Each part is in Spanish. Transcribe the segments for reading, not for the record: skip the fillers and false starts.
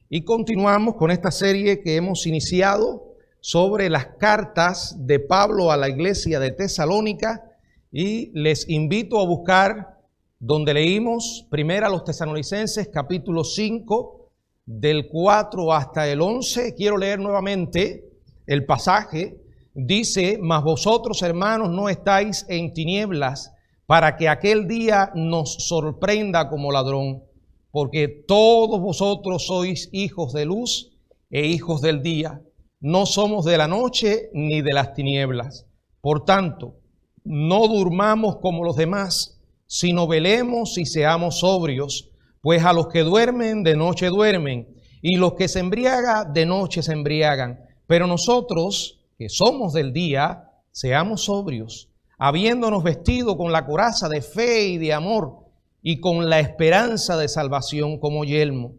Y continuamos con esta serie que hemos iniciado sobre las cartas de Pablo a la iglesia de Tesalónica, y les invito a buscar donde leímos primero a los Tesalonicenses capítulo 5 del 4 hasta el 11. Quiero leer nuevamente el pasaje. Dice: mas vosotros, hermanos, no estáis en tinieblas para que aquel día nos sorprenda como ladrón, porque todos vosotros sois hijos de luz e hijos del día. No somos de la noche ni de las tinieblas. Por tanto, no durmamos como los demás, sino velemos y seamos sobrios, pues a los que duermen de noche duermen, y los que se embriagan de noche se embriagan. Pero nosotros, que somos del día, seamos sobrios, habiéndonos vestido con la coraza de fe y de amor, y con la esperanza de salvación como yelmo,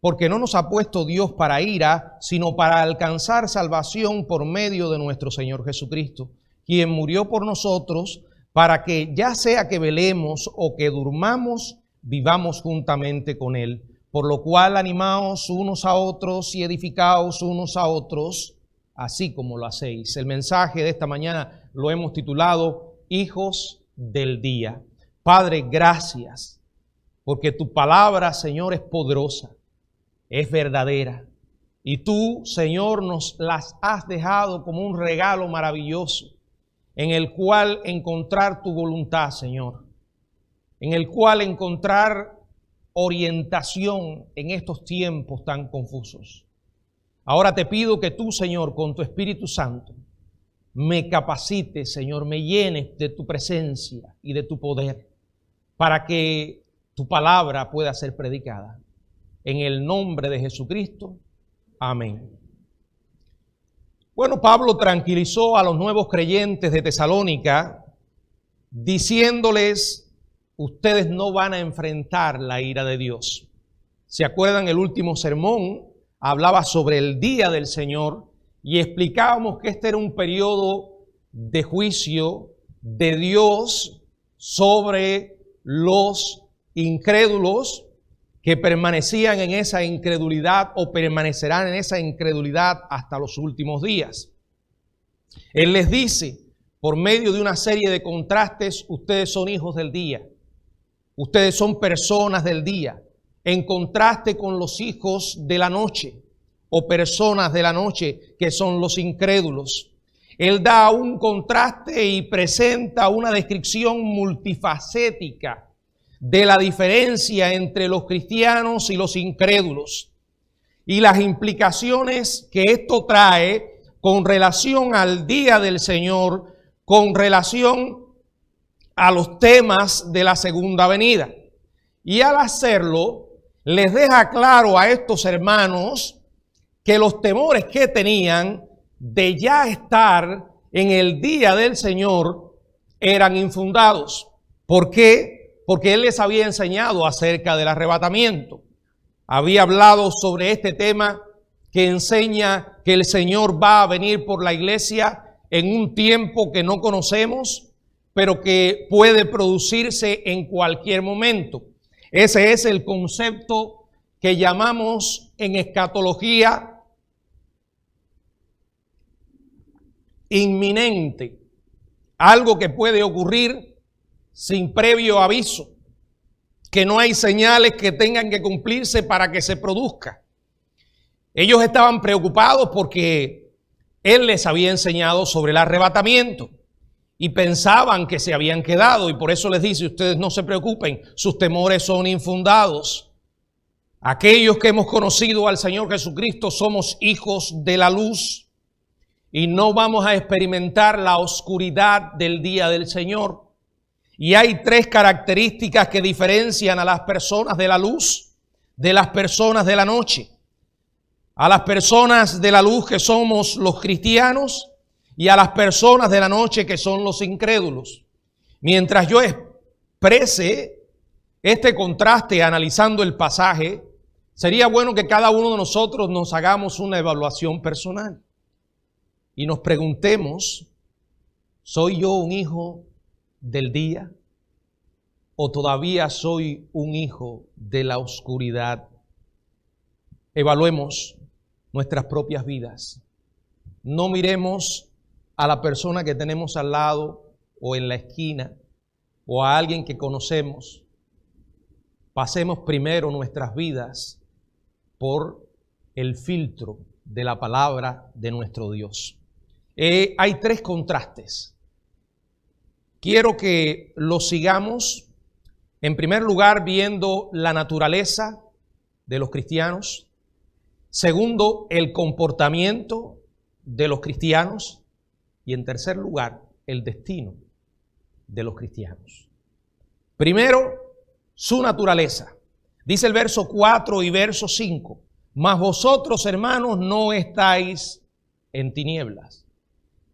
porque no nos ha puesto Dios para ira, sino para alcanzar salvación por medio de nuestro Señor Jesucristo, quien murió por nosotros, para que ya sea que velemos o que durmamos, vivamos juntamente con Él. Por lo cual animaos unos a otros y edificaos unos a otros, así como lo hacéis. El mensaje de esta mañana lo hemos titulado Hijos del Día. Padre, gracias, porque tu palabra, Señor, es poderosa, es verdadera. Y tú, Señor, nos las has dejado como un regalo maravilloso, en el cual encontrar tu voluntad, Señor, en el cual encontrar orientación en estos tiempos tan confusos. Ahora te pido que tú, Señor, con tu Espíritu Santo, me capacites, Señor, me llenes de tu presencia y de tu poder, para que tu palabra pueda ser predicada. En el nombre de Jesucristo. Amén. Bueno, Pablo tranquilizó a los nuevos creyentes de Tesalónica, diciéndoles: ustedes no van a enfrentar la ira de Dios. ¿Se acuerdan? El último sermón hablaba sobre el día del Señor y explicábamos que este era un periodo de juicio de Dios sobre los incrédulos que permanecían en esa incredulidad o permanecerán en esa incredulidad hasta los últimos días. Él les dice, por medio de una serie de contrastes: ustedes son hijos del día, ustedes son personas del día, en contraste con los hijos de la noche o personas de la noche que son los incrédulos. Él da un contraste y presenta una descripción multifacética de la diferencia entre los cristianos y los incrédulos y las implicaciones que esto trae con relación al día del Señor, con relación a los temas de la segunda venida. Y al hacerlo, les deja claro a estos hermanos que los temores que tenían de ya estar en el día del Señor eran infundados. ¿Por qué? Porque Él les había enseñado acerca del arrebatamiento. Había hablado sobre este tema que enseña que el Señor va a venir por la iglesia en un tiempo que no conocemos, pero que puede producirse en cualquier momento. Ese es el concepto que llamamos en escatología inminente. Algo que puede ocurrir sin previo aviso, que no hay señales que tengan que cumplirse para que se produzca. Ellos estaban preocupados porque Él les había enseñado sobre el arrebatamiento y pensaban que se habían quedado, y por eso les dice: ustedes no se preocupen, sus temores son infundados. Aquellos que hemos conocido al Señor Jesucristo somos hijos de la luz y no vamos a experimentar la oscuridad del día del Señor. Y hay tres características que diferencian a las personas de la luz de las personas de la noche. A las personas de la luz, que somos los cristianos, y a las personas de la noche, que son los incrédulos. Mientras yo exprese este contraste analizando el pasaje, sería bueno que cada uno de nosotros nos hagamos una evaluación personal y nos preguntemos: ¿soy yo un hijo del día o todavía soy un hijo de la oscuridad? evaluemos nuestras propias vidas. No miremos a la persona que tenemos al lado o en la esquina o a alguien que conocemos. Pasemos primero nuestras vidas por el filtro de la palabra de nuestro Dios. Hay tres contrastes. Quiero que los sigamos, en primer lugar, viendo la naturaleza de los cristianos. Segundo, el comportamiento de los cristianos. Y en tercer lugar, el destino de los cristianos. Primero, su naturaleza. Dice el verso 4 y verso 5. Mas vosotros, hermanos, no estáis en tinieblas,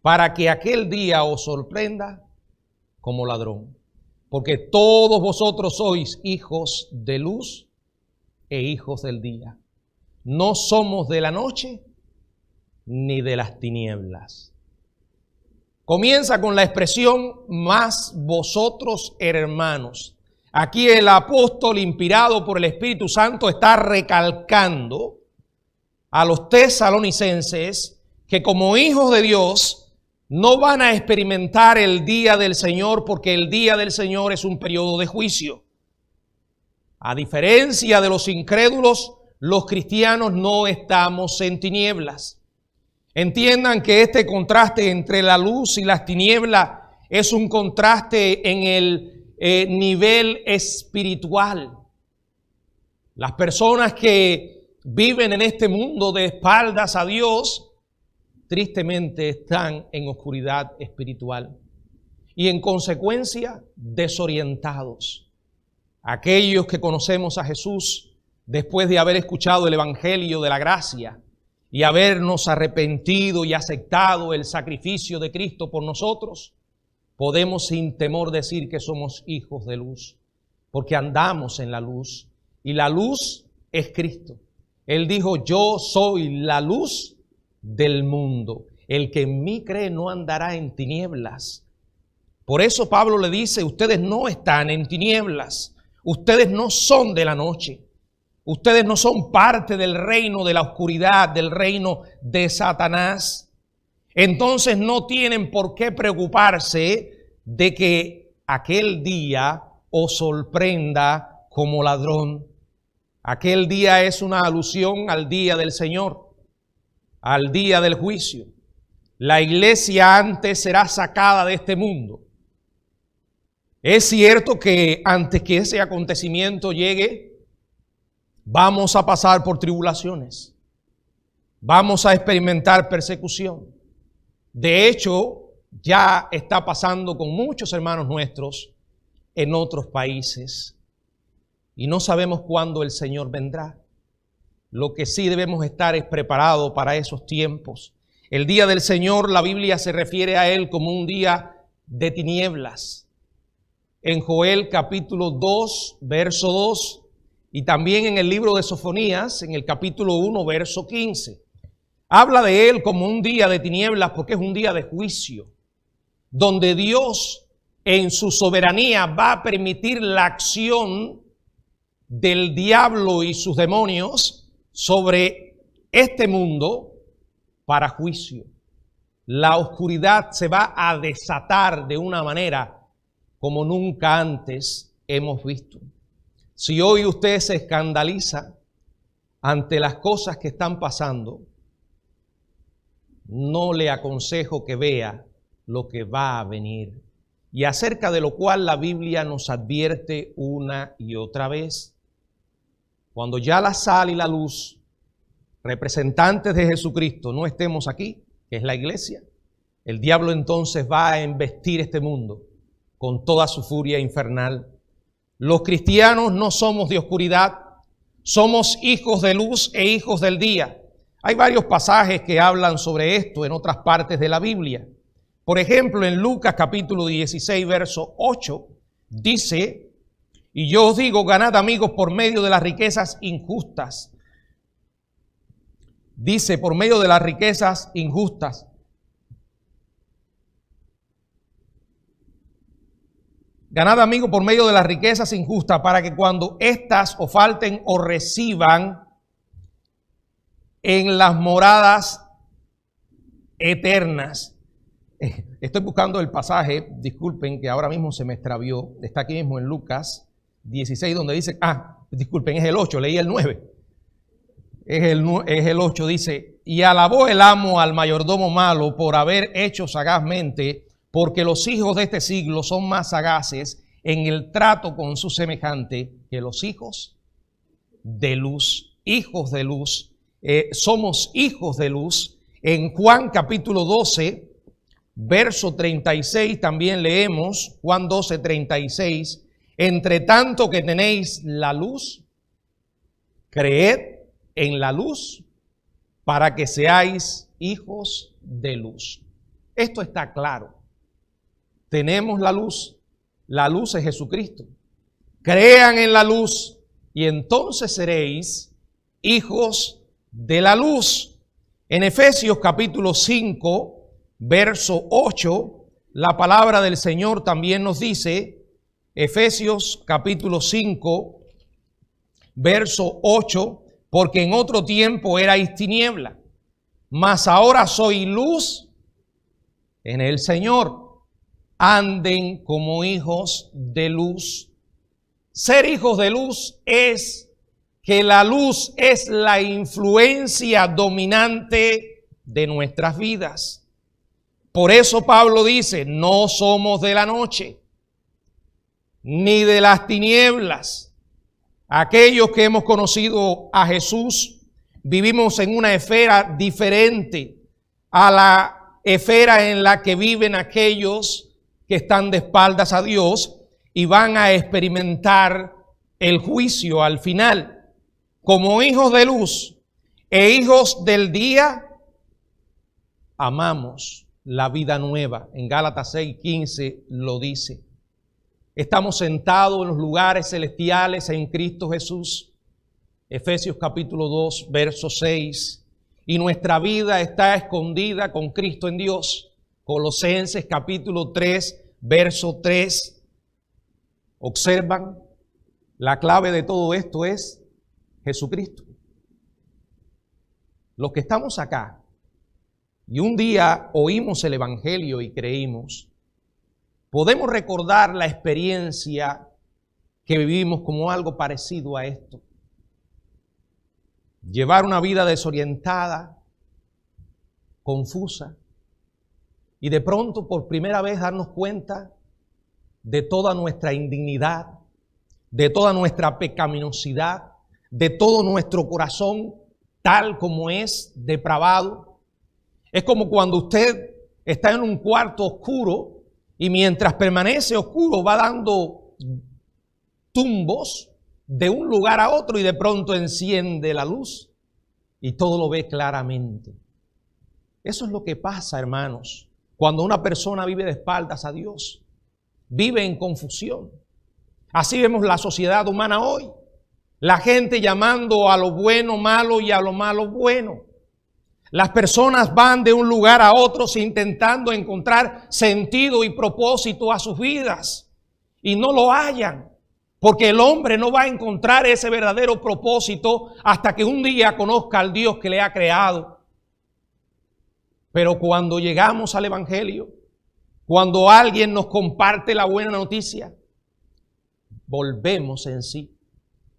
para que aquel día os sorprenda como ladrón. Porque todos vosotros sois hijos de luz e hijos del día. No somos de la noche ni de las tinieblas. Comienza con la expresión, más vosotros, hermanos. Aquí el apóstol, inspirado por el Espíritu Santo, está recalcando a los tesalonicenses que como hijos de Dios no van a experimentar el día del Señor, porque el día del Señor es un periodo de juicio. A diferencia de los incrédulos, los cristianos no estamos en tinieblas. Entiendan que este contraste entre la luz y las tinieblas es un contraste en el nivel espiritual. Las personas que viven en este mundo de espaldas a Dios, tristemente están en oscuridad espiritual y en consecuencia desorientados. Aquellos que conocemos a Jesús después de haber escuchado el Evangelio de la gracia y habernos arrepentido y aceptado el sacrificio de Cristo por nosotros, podemos sin temor decir que somos hijos de luz, porque andamos en la luz y la luz es Cristo. Él dijo, yo soy la luz del mundo. El que en mí cree no andará en tinieblas. Por eso Pablo le dice, ustedes no están en tinieblas. Ustedes no son de la noche. Ustedes no son parte del reino de la oscuridad, del reino de Satanás. Entonces no tienen por qué preocuparse de que aquel día os sorprenda como ladrón. Aquel día es una alusión al día del Señor, al día del juicio. La iglesia antes será sacada de este mundo. Es cierto que antes que ese acontecimiento llegue, vamos a pasar por tribulaciones. Vamos a experimentar persecución. De hecho, ya está pasando con muchos hermanos nuestros en otros países. Y no sabemos cuándo el Señor vendrá. Lo que sí debemos estar es preparados para esos tiempos. El día del Señor, la Biblia se refiere a Él como un día de tinieblas. En Joel capítulo 2, verso 2, y también en el libro de Sofonías, en el capítulo 1, verso 15. Habla de Él como un día de tinieblas porque es un día de juicio, donde Dios en su soberanía va a permitir la acción del diablo y sus demonios sobre este mundo para juicio. La oscuridad se va a desatar de una manera como nunca antes hemos visto. Si hoy usted se escandaliza ante las cosas que están pasando, no le aconsejo que vea lo que va a venir, y acerca de lo cual la Biblia nos advierte una y otra vez. Cuando ya la sal y la luz, representantes de Jesucristo, no estemos aquí, que es la iglesia, el diablo entonces va a embestir este mundo con toda su furia infernal. Los cristianos no somos de oscuridad, somos hijos de luz e hijos del día. Hay varios pasajes que hablan sobre esto en otras partes de la Biblia. Por ejemplo, en Lucas capítulo 16, verso 8, dice: y yo os digo, ganad amigos por medio de las riquezas injustas. Dice, por medio de las riquezas injustas. Ganad amigos por medio de las riquezas injustas, para que cuando éstas os falten o reciban, en las moradas eternas. Estoy buscando el pasaje, disculpen que ahora mismo se me extravió, está aquí mismo en Lucas 16 donde dice, disculpen, es el 8, leí el 9. Es el 8, dice, y alabó el amo al mayordomo malo por haber hecho sagazmente, porque los hijos de este siglo son más sagaces en el trato con su semejante que los hijos de luz. Hijos de luz, somos hijos de luz. En Juan capítulo 12, verso 36 también leemos, Juan 12, 36, entre tanto que tenéis la luz, creed en la luz para que seáis hijos de luz. Esto está claro. Tenemos la luz es Jesucristo. Crean en la luz y entonces seréis hijos de la luz. En Efesios capítulo 5, verso 8, la palabra del Señor también nos dice, Efesios capítulo 5, verso 8, porque en otro tiempo erais tiniebla, mas ahora soy luz en el Señor. Anden como hijos de luz. Ser hijos de luz es que la luz es la influencia dominante de nuestras vidas. Por eso Pablo dice, no somos de la noche, ni de las tinieblas. Aquellos que hemos conocido a Jesús, vivimos en una esfera diferente a la esfera en la que viven aquellos que están de espaldas a Dios y van a experimentar el juicio al final. Como hijos de luz e hijos del día, amamos la vida nueva. En Gálatas 6:15 lo dice. Estamos sentados en los lugares celestiales en Cristo Jesús. Efesios capítulo 2, verso 6. Y nuestra vida está escondida con Cristo en Dios. Colosenses capítulo 3, verso 3. Observan, la clave de todo esto es Jesucristo. Los que estamos acá y un día oímos el Evangelio y creímos, podemos recordar la experiencia que vivimos como algo parecido a esto. Llevar una vida desorientada, confusa, y de pronto por primera vez darnos cuenta de toda nuestra indignidad, de toda nuestra pecaminosidad, de todo nuestro corazón tal como es, depravado. Es como cuando usted está en un cuarto oscuro y mientras permanece oscuro va dando tumbos de un lugar a otro y de pronto enciende la luz y todo lo ve claramente. Eso es lo que pasa, hermanos, cuando una persona vive de espaldas a Dios, vive en confusión. Así vemos la sociedad humana hoy. La gente llamando a lo bueno malo y a lo malo bueno. Las personas van de un lugar a otro intentando encontrar sentido y propósito a sus vidas y no lo hallan, porque el hombre no va a encontrar ese verdadero propósito hasta que un día conozca al Dios que le ha creado. Pero cuando llegamos al Evangelio, cuando alguien nos comparte la buena noticia, volvemos en sí.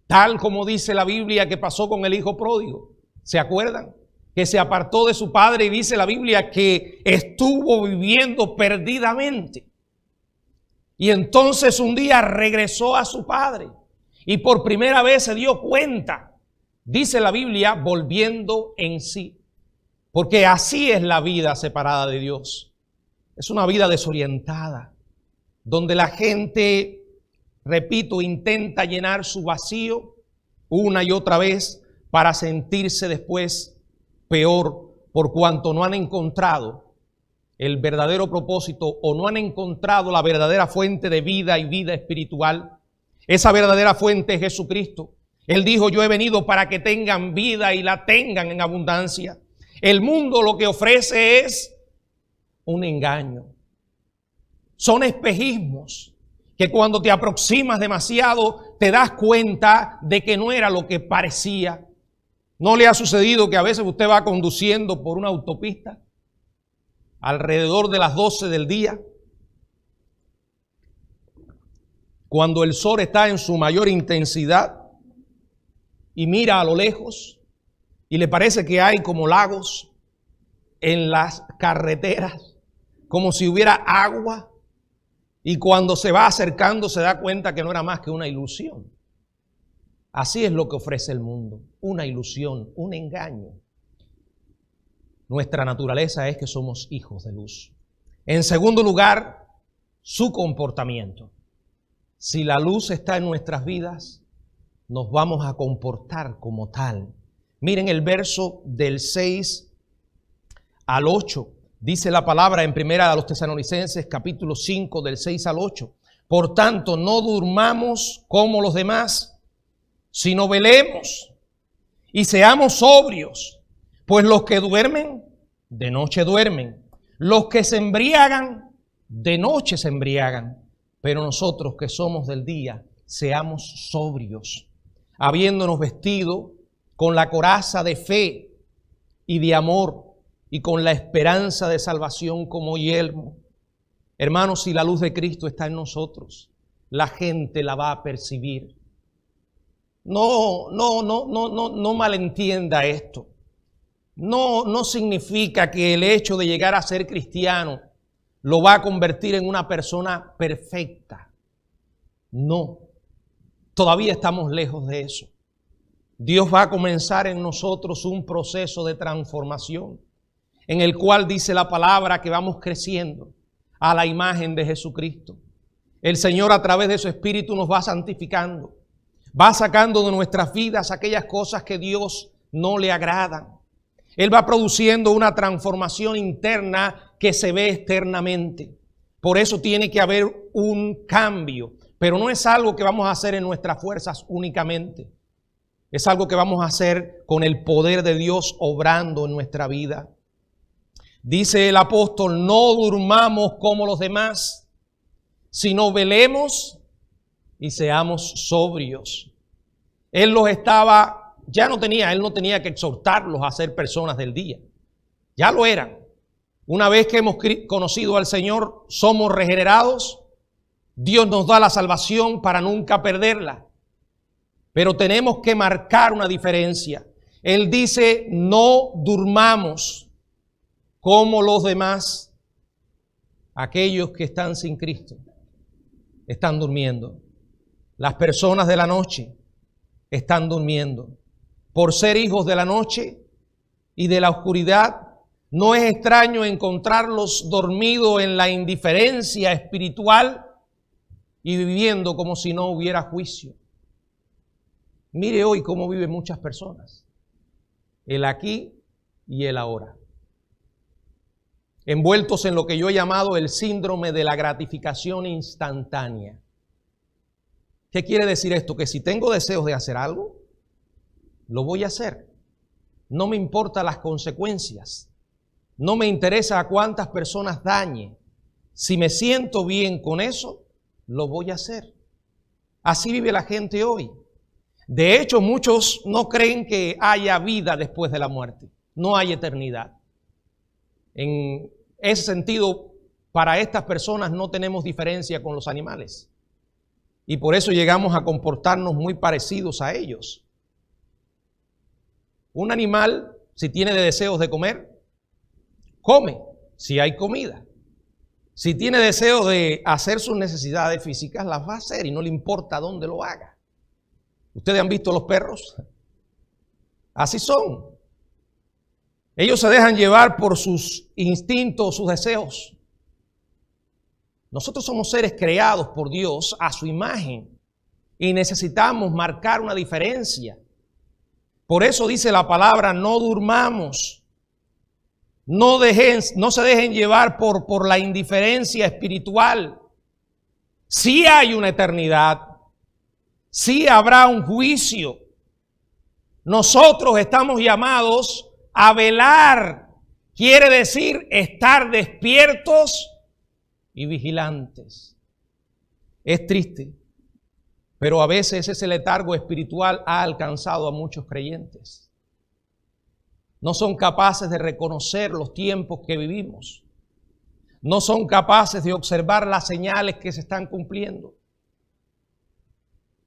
Tal como dice la Biblia que pasó con el hijo pródigo. ¿Se acuerdan? Que se apartó de su padre y dice la Biblia que estuvo viviendo perdidamente. Y entonces un día regresó a su padre y por primera vez se dio cuenta, dice la Biblia, volviendo en sí. Porque así es la vida separada de Dios. Es una vida desorientada, donde la gente, repito, intenta llenar su vacío una y otra vez para sentirse después peor por cuanto no han encontrado el verdadero propósito o no han encontrado la verdadera fuente de vida y vida espiritual. Esa verdadera fuente es Jesucristo. Él dijo, yo he venido para que tengan vida y la tengan en abundancia. El mundo lo que ofrece es un engaño. Son espejismos que cuando te aproximas demasiado te das cuenta de que no era lo que parecía. ¿No le ha sucedido que a veces usted va conduciendo por una autopista alrededor de las 12 del día, cuando el sol está en su mayor intensidad, y mira a lo lejos y le parece que hay como lagos en las carreteras, como si hubiera agua, y cuando se va acercando se da cuenta que no era más que una ilusión? Así es lo que ofrece el mundo, una ilusión, un engaño. Nuestra naturaleza es que somos hijos de luz. En segundo lugar, su comportamiento. Si la luz está en nuestras vidas, nos vamos a comportar como tal. Miren el verso del 6 al 8. Dice la palabra en primera de los Tesalonicenses, capítulo 5, del 6 al 8. Por tanto, no durmamos como los demás, sino velemos y seamos sobrios, pues los que duermen, de noche duermen, los que se embriagan, de noche se embriagan, pero nosotros que somos del día, seamos sobrios, habiéndonos vestido con la coraza de fe y de amor y con la esperanza de salvación como yelmo. Hermanos, si la luz de Cristo está en nosotros, la gente la va a percibir. No malentienda esto. No significa que el hecho de llegar a ser cristiano lo va a convertir en una persona perfecta. No, todavía estamos lejos de eso. Dios va a comenzar en nosotros un proceso de transformación, en el cual dice la palabra que vamos creciendo a la imagen de Jesucristo. El Señor, a través de su Espíritu, nos va santificando, va sacando de nuestras vidas aquellas cosas que Dios no le agradan. Él va produciendo una transformación interna que se ve externamente. Por eso tiene que haber un cambio, pero no es algo que vamos a hacer en nuestras fuerzas únicamente. Es algo que vamos a hacer con el poder de Dios obrando en nuestra vida. Dice el apóstol, no durmamos como los demás, sino velemos y seamos sobrios. Él los estaba, él no tenía que exhortarlos a ser personas del día. Ya lo eran. Una vez que hemos conocido al Señor, somos regenerados. Dios nos da la salvación para nunca perderla. Pero tenemos que marcar una diferencia. Él dice, no durmamos como los demás. Aquellos que están sin Cristo están durmiendo. Las personas de la noche están durmiendo. Por ser hijos de la noche y de la oscuridad, no es extraño encontrarlos dormidos en la indiferencia espiritual y viviendo como si no hubiera juicio. Mire hoy cómo viven muchas personas. El aquí y el ahora. Envueltos en lo que yo he llamado el síndrome de la gratificación instantánea. ¿Qué quiere decir esto? Que si tengo deseos de hacer algo, lo voy a hacer. No me importan las consecuencias. No me interesa a cuántas personas dañe. Si me siento bien con eso, lo voy a hacer. Así vive la gente hoy. De hecho, muchos no creen que haya vida después de la muerte. No hay eternidad. En ese sentido, para estas personas no tenemos diferencia con los animales. Y por eso llegamos a comportarnos muy parecidos a ellos. Un animal, si tiene deseos de comer, come, si hay comida. Si tiene deseo de hacer sus necesidades físicas, las va a hacer y no le importa dónde lo haga. ¿Ustedes han visto los perros? Así son. Ellos se dejan llevar por sus instintos, sus deseos. Nosotros somos seres creados por Dios a su imagen y necesitamos marcar una diferencia. Por eso dice la palabra, no durmamos. No se dejen llevar por la indiferencia espiritual. Sí hay una eternidad. Sí habrá un juicio. Nosotros estamos llamados a velar. Quiere decir estar despiertos y vigilantes. Es triste, pero a veces ese letargo espiritual ha alcanzado a muchos creyentes. No son capaces de reconocer los tiempos que vivimos. No son capaces de observar las señales que se están cumpliendo.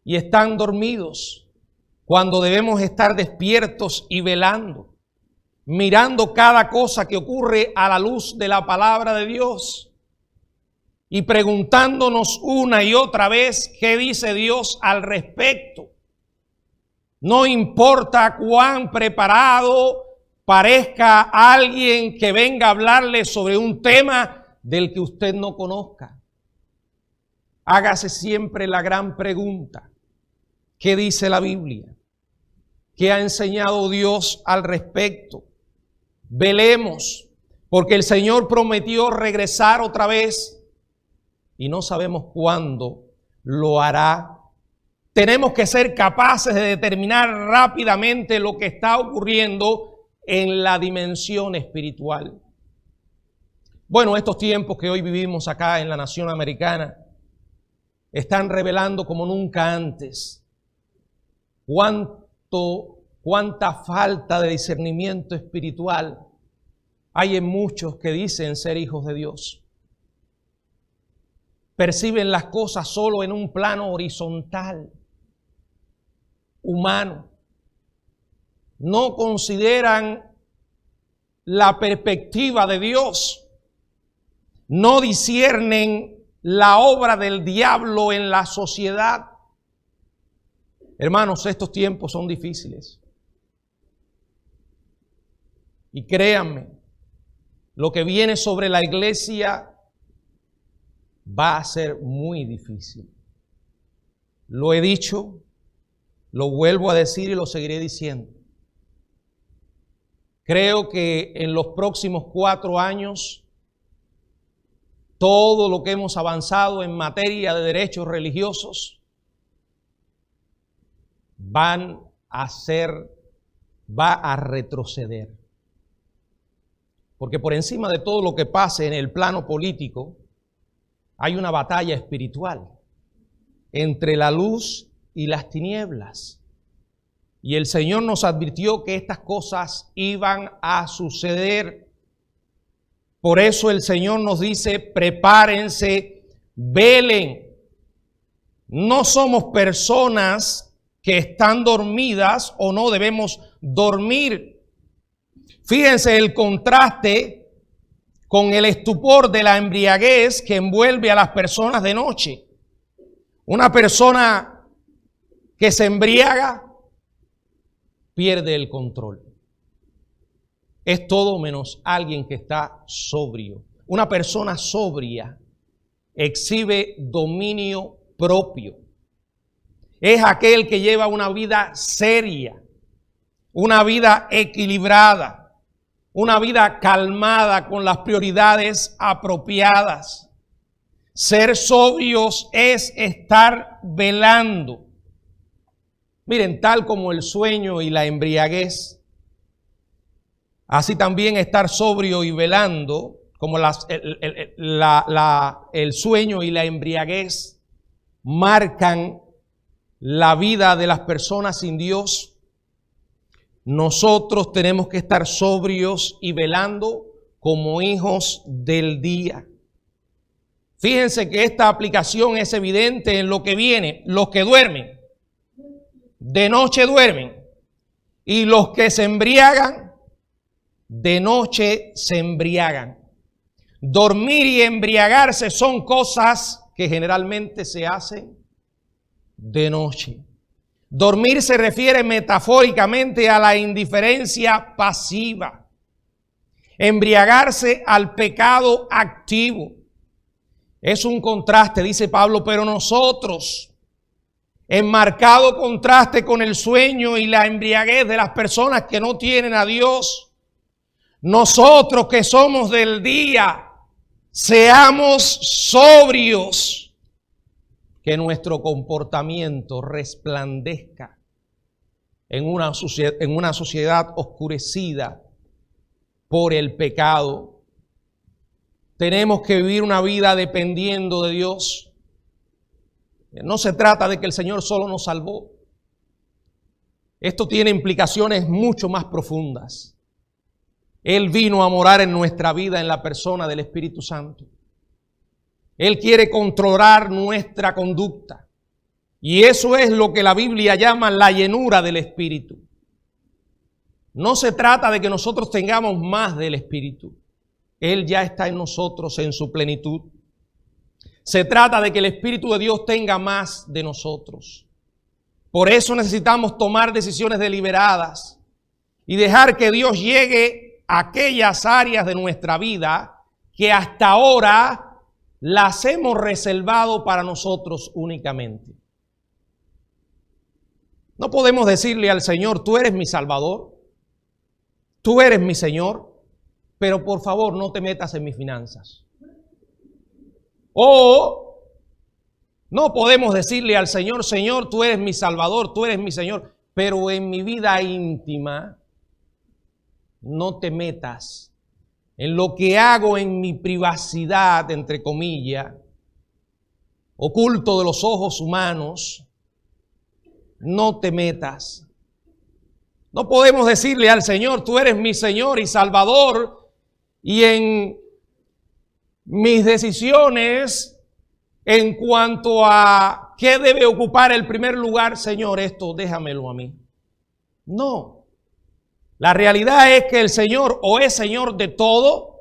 Y están dormidos cuando debemos estar despiertos y velando, mirando cada cosa que ocurre a la luz de la palabra de Dios y preguntándonos una y otra vez qué dice Dios al respecto. No importa cuán preparado parezca alguien que venga a hablarle sobre un tema del que usted no conozca. Hágase siempre la gran pregunta: ¿qué dice la Biblia? ¿Qué ha enseñado Dios al respecto? Velemos, porque el Señor prometió regresar otra vez y no sabemos cuándo lo hará. Tenemos que ser capaces de determinar rápidamente lo que está ocurriendo en la dimensión espiritual. Bueno, estos tiempos que hoy vivimos acá en la nación americana están revelando como nunca antes cuánta falta de discernimiento espiritual hay en muchos que dicen ser hijos de Dios. Perciben las cosas solo en un plano horizontal, humano. No consideran la perspectiva de Dios. No disciernen la obra del diablo en la sociedad. Hermanos, estos tiempos son difíciles. Y créanme, lo que viene sobre la iglesia va a ser muy difícil. Lo he dicho, lo vuelvo a decir y lo seguiré diciendo. Creo que en los próximos 4 años, todo lo que hemos avanzado en materia de derechos religiosos va a retroceder. Porque por encima de todo lo que pase en el plano político, hay una batalla espiritual entre la luz y las tinieblas. Y el Señor nos advirtió que estas cosas iban a suceder. Por eso el Señor nos dice: prepárense, velen. No somos personas que están dormidas o no debemos dormir. Fíjense el contraste con el estupor de la embriaguez que envuelve a las personas de noche. Una persona que se embriaga pierde el control. Es todo menos alguien que está sobrio. Una persona sobria exhibe dominio propio. Es aquel que lleva una vida seria, una vida equilibrada, una vida calmada con las prioridades apropiadas. Ser sobrios es estar velando. Miren, tal como el sueño y la embriaguez, así también estar sobrio y velando, como el sueño y la embriaguez marcan la vida de las personas sin Dios. Nosotros tenemos que estar sobrios y velando como hijos del día. Fíjense que esta aplicación es evidente en lo que viene. Los que duermen, de noche duermen. Y los que se embriagan, de noche se embriagan. Dormir y embriagarse son cosas que generalmente se hacen de noche. Dormir se refiere metafóricamente a la indiferencia pasiva. Embriagarse al pecado activo. Es un contraste, dice Pablo, pero nosotros, en marcado contraste con el sueño y la embriaguez de las personas que no tienen a Dios, nosotros que somos del día, seamos sobrios. Que nuestro comportamiento resplandezca en una sociedad oscurecida por el pecado. Tenemos que vivir una vida dependiendo de Dios. No se trata de que el Señor solo nos salvó. Esto tiene implicaciones mucho más profundas. Él vino a morar en nuestra vida en la persona del Espíritu Santo. Él quiere controlar nuestra conducta. Y eso es lo que la Biblia llama la llenura del Espíritu. No se trata de que nosotros tengamos más del Espíritu. Él ya está en nosotros en su plenitud. Se trata de que el Espíritu de Dios tenga más de nosotros. Por eso necesitamos tomar decisiones deliberadas y dejar que Dios llegue a aquellas áreas de nuestra vida que hasta ahora las hemos reservado para nosotros únicamente. No podemos decirle al Señor, tú eres mi Salvador, tú eres mi Señor, pero por favor no te metas en mis finanzas. O no podemos decirle al Señor, Señor, tú eres mi Salvador, tú eres mi Señor, pero en mi vida íntima no te metas. En lo que hago en mi privacidad, entre comillas, oculto de los ojos humanos, no te metas. No podemos decirle al Señor, tú eres mi Señor y Salvador, y en mis decisiones en cuanto a qué debe ocupar el primer lugar, Señor, esto déjamelo a mí. No. La realidad es que el Señor o es Señor de todo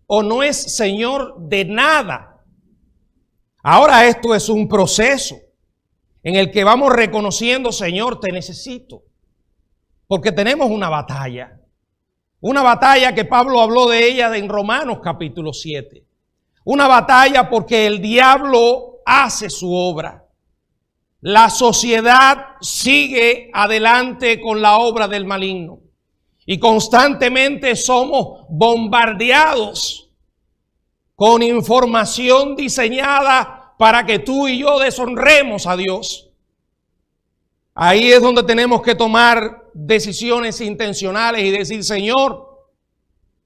o no es Señor de nada. Ahora esto es un proceso en el que vamos reconociendo, Señor, te necesito. Porque tenemos una batalla. Una batalla que Pablo habló de ella en Romanos capítulo 7. Una batalla porque el diablo hace su obra. La sociedad sigue adelante con la obra del maligno. Y constantemente somos bombardeados con información diseñada para que tú y yo deshonremos a Dios. Ahí es donde tenemos que tomar decisiones intencionales y decir, Señor,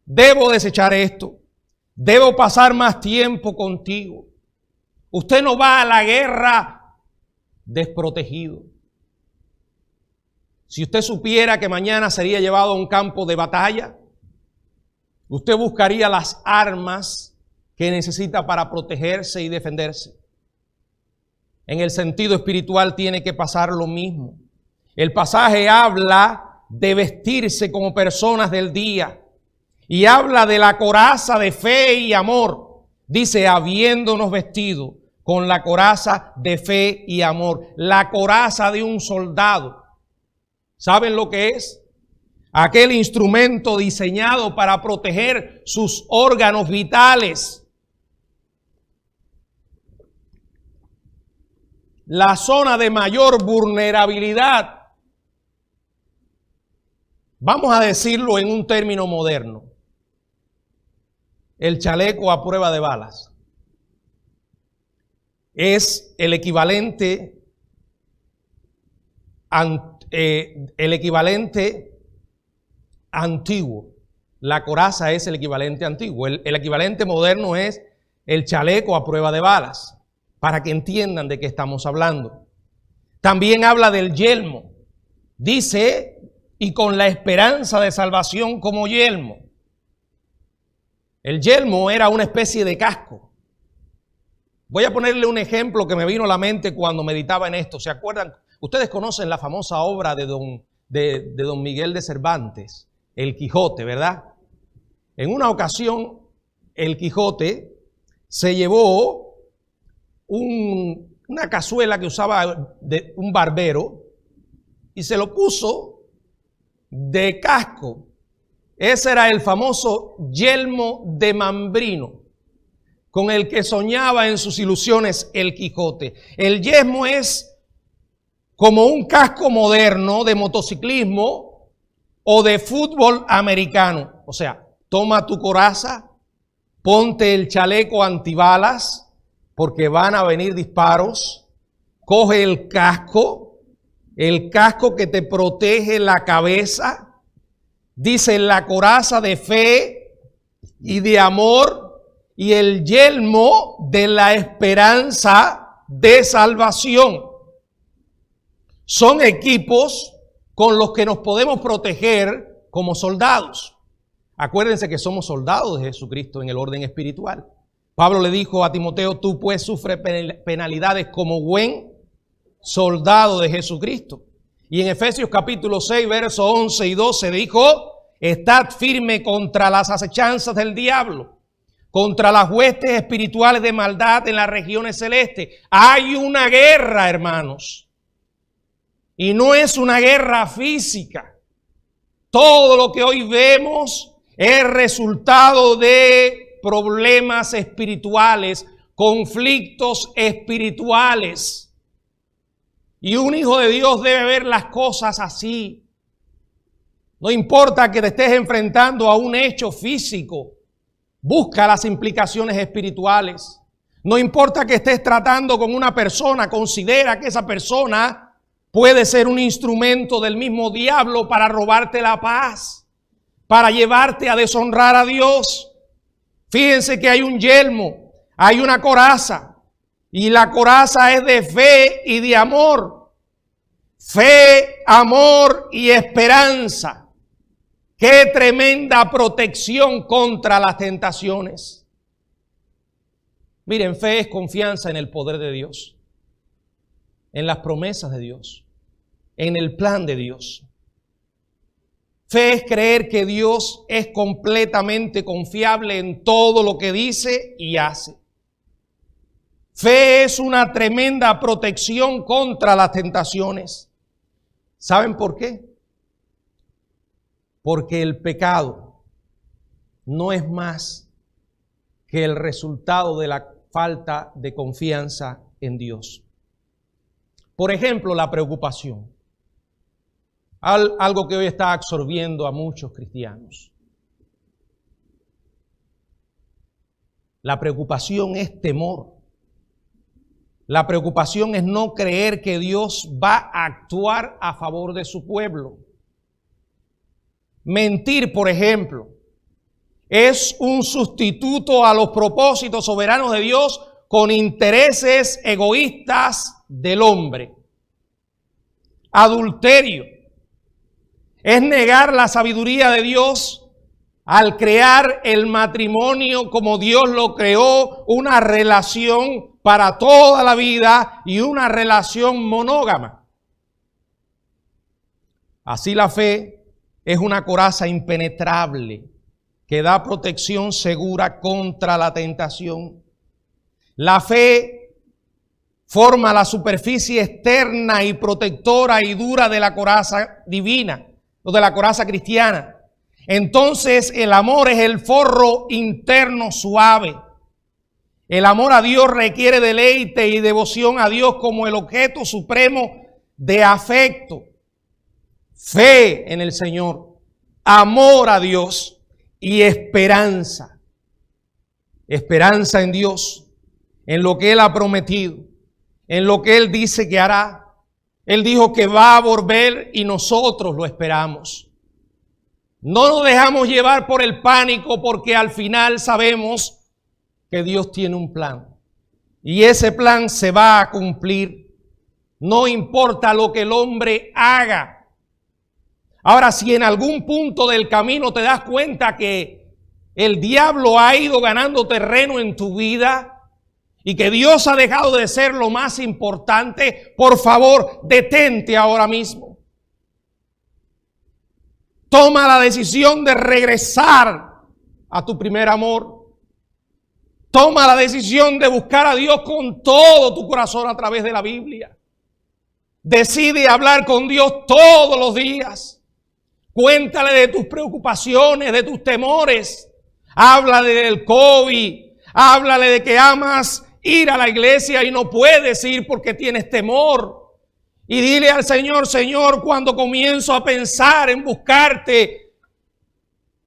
debo desechar esto. Debo pasar más tiempo contigo. Usted no va a la guerra desprotegido. Si usted supiera que mañana sería llevado a un campo de batalla, usted buscaría las armas que necesita para protegerse y defenderse. En el sentido espiritual tiene que pasar lo mismo. El pasaje habla de vestirse como personas del día y habla de la coraza de fe y amor. Dice, habiéndonos vestido con la coraza de fe y amor. La coraza de un soldado. ¿Saben lo que es? Aquel instrumento diseñado para proteger sus órganos vitales. La zona de mayor vulnerabilidad. Vamos a decirlo en un término moderno. El chaleco a prueba de balas. Es el equivalente antiguo. La coraza es el equivalente antiguo. El equivalente moderno es el chaleco a prueba de balas, para que entiendan de qué estamos hablando. También habla del yelmo. Dice, y con la esperanza de salvación como yelmo. El yelmo era una especie de casco. Voy a ponerle un ejemplo que me vino a la mente cuando meditaba en esto. ¿Se acuerdan? Ustedes conocen la famosa obra de don Miguel de Cervantes, El Quijote, ¿verdad? En una ocasión, el Quijote se llevó una cazuela que usaba un barbero y se lo puso de casco. Ese era el famoso yelmo de mambrino con el que soñaba en sus ilusiones el Quijote. El yelmo es como un casco moderno de motociclismo o de fútbol americano. O sea, toma tu coraza, ponte el chaleco antibalas, porque van a venir disparos. Coge el casco que te protege la cabeza. Dice la coraza de fe y de amor y el yelmo de la esperanza de salvación. Son equipos con los que nos podemos proteger como soldados. Acuérdense que somos soldados de Jesucristo en el orden espiritual. Pablo le dijo a Timoteo, tú pues sufres penalidades como buen soldado de Jesucristo. Y en Efesios capítulo 6, versos 11 y 12 dijo, estad firme contra las acechanzas del diablo, contra las huestes espirituales de maldad en las regiones celestes. Hay una guerra, hermanos. Y no es una guerra física. Todo lo que hoy vemos es resultado de problemas espirituales, conflictos espirituales. Y un hijo de Dios debe ver las cosas así. No importa que te estés enfrentando a un hecho físico, busca las implicaciones espirituales. No importa que estés tratando con una persona, considera que esa persona puede ser un instrumento del mismo diablo para robarte la paz, para llevarte a deshonrar a Dios. Fíjense que hay un yelmo, hay una coraza, y la coraza es de fe y de amor. Fe, amor y esperanza. Qué tremenda protección contra las tentaciones. Miren, fe es confianza en el poder de Dios, en las promesas de Dios, en el plan de Dios. Fe es creer que Dios es completamente confiable en todo lo que dice y hace. Fe es una tremenda protección contra las tentaciones. ¿Saben por qué? Porque el pecado no es más que el resultado de la falta de confianza en Dios. Por ejemplo, la preocupación. Algo que hoy está absorbiendo a muchos cristianos. La preocupación es temor. La preocupación es no creer que Dios va a actuar a favor de su pueblo. Mentir, por ejemplo, es un sustituto a los propósitos soberanos de Dios con intereses egoístas del hombre. Adulterio es negar la sabiduría de Dios al crear el matrimonio como Dios lo creó, una relación para toda la vida y una relación monógama. Así la fe es una coraza impenetrable que da protección segura contra la tentación. La fe forma la superficie externa y protectora y dura de la coraza divina o de la coraza cristiana. Entonces el amor es el forro interno suave. El amor a Dios requiere deleite y devoción a Dios como el objeto supremo de afecto. Fe en el Señor, amor a Dios y esperanza. Esperanza en Dios, en lo que Él ha prometido, en lo que Él dice que hará. Él dijo que va a volver y nosotros lo esperamos. No nos dejamos llevar por el pánico porque al final sabemos que Dios tiene un plan. Y ese plan se va a cumplir. No importa lo que el hombre haga. Ahora, si en algún punto del camino te das cuenta que el diablo ha ido ganando terreno en tu vida y que Dios ha dejado de ser lo más importante, por favor, detente ahora mismo. Toma la decisión de regresar a tu primer amor. Toma la decisión de buscar a Dios con todo tu corazón a través de la Biblia. Decide hablar con Dios todos los días. Cuéntale de tus preocupaciones, de tus temores. Háblale del COVID. Háblale de que amas ir a la iglesia y no puedes ir porque tienes temor. Y dile al Señor, Señor, cuando comienzo a pensar en buscarte,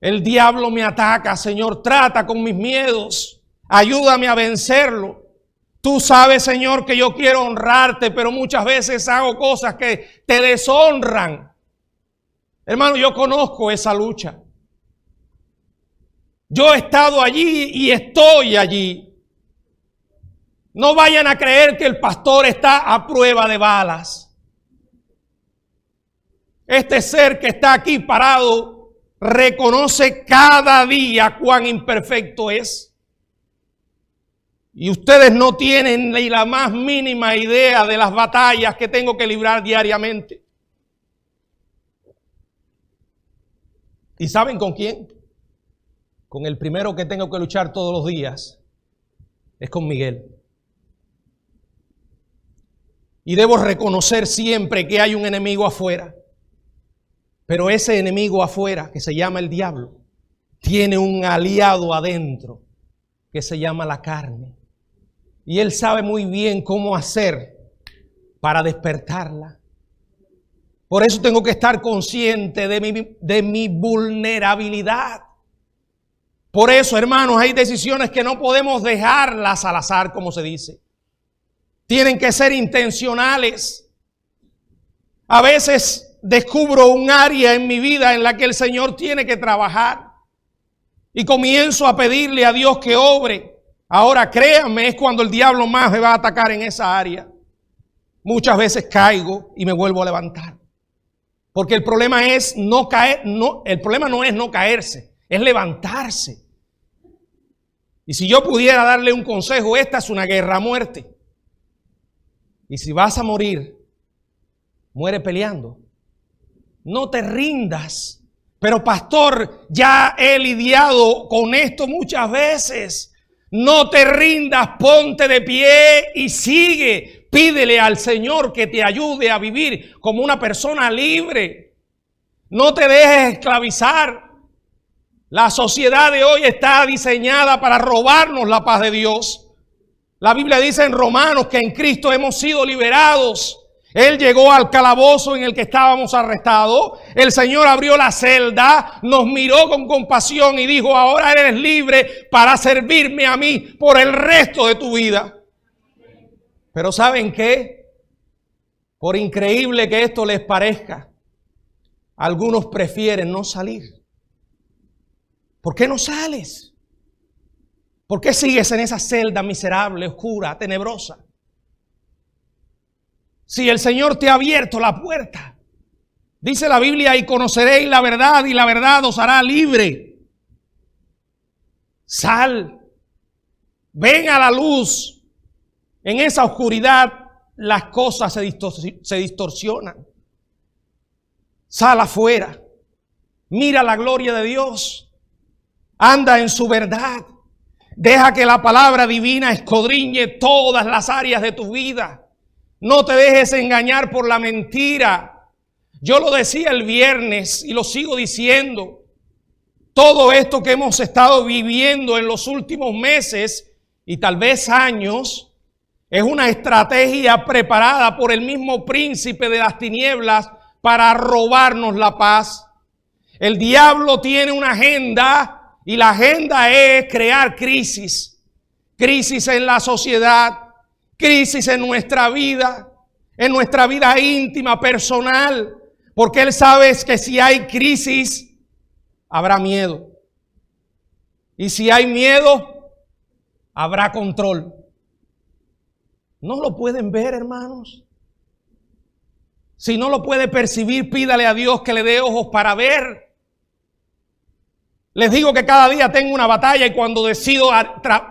el diablo me ataca. Señor, trata con mis miedos. Ayúdame a vencerlo. Tú sabes, Señor, que yo quiero honrarte, pero muchas veces hago cosas que te deshonran. Hermano, yo conozco esa lucha. Yo he estado allí y estoy allí. No vayan a creer que el pastor está a prueba de balas. Este ser que está aquí parado reconoce cada día cuán imperfecto es. Y ustedes no tienen ni la más mínima idea de las batallas que tengo que librar diariamente. ¿Y saben con quién? Con el primero que tengo que luchar todos los días. Es con Miguel. Y debo reconocer siempre que hay un enemigo afuera. Pero ese enemigo afuera, que se llama el diablo, tiene un aliado adentro, que se llama la carne. Y él sabe muy bien cómo hacer para despertarla. Por eso tengo que estar consciente de mi vulnerabilidad. Por eso, hermanos, hay decisiones que no podemos dejarlas al azar, como se dice. Tienen que ser intencionales. A veces descubro un área en mi vida en la que el Señor tiene que trabajar. Y comienzo a pedirle a Dios que obre. Ahora, créanme, es cuando el diablo más me va a atacar en esa área. Muchas veces caigo y me vuelvo a levantar. Porque el problema es no caer, el problema no es no caerse, es levantarse. Y si yo pudiera darle un consejo, esta es una guerra a muerte. Y si vas a morir, muere peleando. No te rindas. Pero pastor, ya he lidiado con esto muchas veces. No te rindas, ponte de pie y sigue. Pídele al Señor que te ayude a vivir como una persona libre. No te dejes esclavizar. La sociedad de hoy está diseñada para robarnos la paz de Dios. La Biblia dice en Romanos que en Cristo hemos sido liberados. Él llegó al calabozo en el que estábamos arrestados. El Señor abrió la celda, nos miró con compasión y dijo: ahora eres libre para servirme a mí por el resto de tu vida. Pero ¿saben qué? Por increíble que esto les parezca, algunos prefieren no salir. ¿Por qué no sales? ¿Por qué sigues en esa celda miserable, oscura, tenebrosa? Si el Señor te ha abierto la puerta, dice la Biblia: y conoceréis la verdad y la verdad os hará libre. Sal, ven a la luz. En esa oscuridad las cosas se distorsionan. Sal afuera, mira la gloria de Dios, anda en su verdad. Deja que la palabra divina escudriñe todas las áreas de tu vida. No te dejes engañar por la mentira. Yo lo decía el viernes y lo sigo diciendo. Todo esto que hemos estado viviendo en los últimos meses y tal vez años es una estrategia preparada por el mismo príncipe de las tinieblas para robarnos la paz. El diablo tiene una agenda y la agenda es crear crisis. Crisis en la sociedad. Crisis en nuestra vida íntima, personal, porque él sabe que si hay crisis, habrá miedo. Y si hay miedo, habrá control. ¿No lo pueden ver, hermanos? Si no lo puede percibir, pídale a Dios que le dé ojos para ver. Les digo que cada día tengo una batalla y cuando decido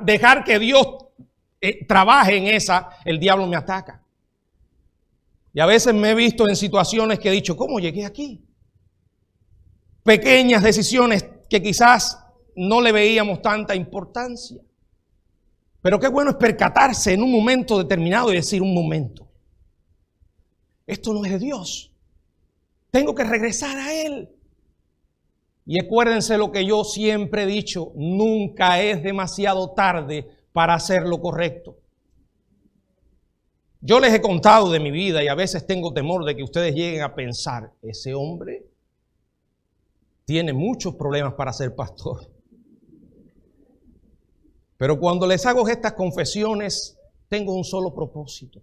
dejar que Dios trabaje en esa, el diablo me ataca. Y a veces me he visto en situaciones que he dicho: ¿cómo llegué aquí? Pequeñas decisiones que quizás no le veíamos tanta importancia. Pero qué bueno es percatarse en un momento determinado y decir: un momento, esto no es de Dios. Tengo que regresar a Él. Y acuérdense lo que yo siempre he dicho: nunca es demasiado tarde para hacer lo correcto. Yo les he contado de mi vida y a veces tengo temor de que ustedes lleguen a pensar: ese hombre tiene muchos problemas para ser pastor. Pero cuando les hago estas confesiones, tengo un solo propósito.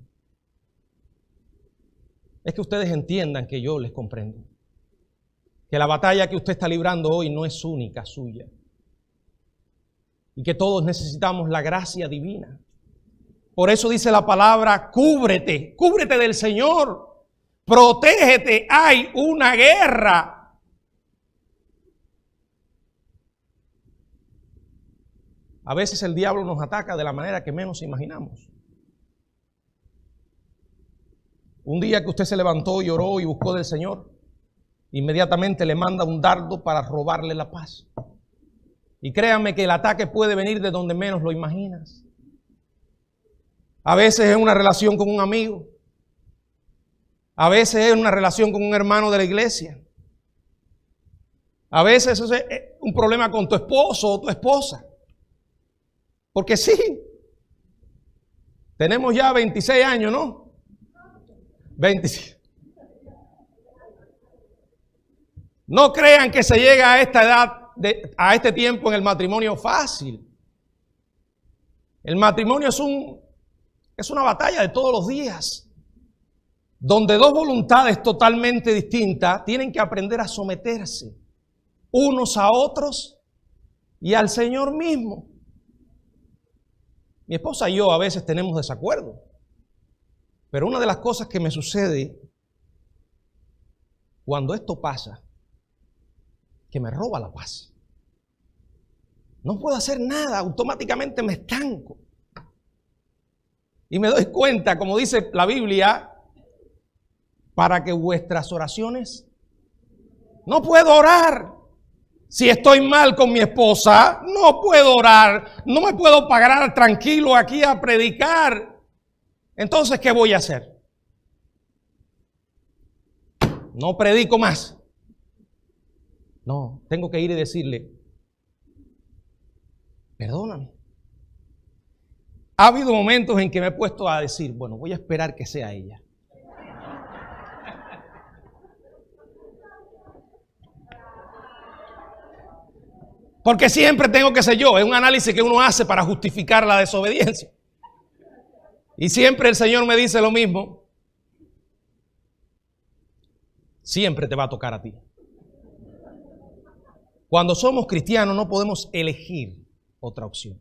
Es que ustedes entiendan que yo les comprendo. Que la batalla que usted está librando hoy no es única suya. Y que todos necesitamos la gracia divina. Por eso dice la palabra: cúbrete, cúbrete del Señor. Protégete, hay una guerra. A veces el diablo nos ataca de la manera que menos imaginamos. Un día que usted se levantó y oró y buscó del Señor, inmediatamente le manda un dardo para robarle la paz. Y créanme que el ataque puede venir de donde menos lo imaginas. A veces es una relación con un amigo. A veces es una relación con un hermano de la iglesia. A veces es un problema con tu esposo o tu esposa. Porque sí, tenemos ya 26 años, ¿no? 26. No crean que se llega a esta edad, a este tiempo en el matrimonio fácil. El matrimonio es una batalla de todos los días, donde dos voluntades totalmente distintas tienen que aprender a someterse unos a otros y al Señor mismo. Mi esposa y yo a veces tenemos desacuerdo, pero una de las cosas que me sucede cuando esto pasa, que me roba la paz. No puedo hacer nada, automáticamente me estanco. Y me doy cuenta, como dice la Biblia, para que vuestras oraciones... No puedo orar. Si estoy mal con mi esposa, no puedo orar. No me puedo parar tranquilo aquí a predicar. Entonces, ¿qué voy a hacer? No predico más. No, tengo que ir y decirle, perdóname. Ha habido momentos en que me he puesto a decir, bueno, voy a esperar que sea ella. Porque siempre tengo que ser yo. Es un análisis que uno hace para justificar la desobediencia. Y siempre el Señor me dice lo mismo. Siempre te va a tocar a ti. Cuando somos cristianos no podemos elegir otra opción.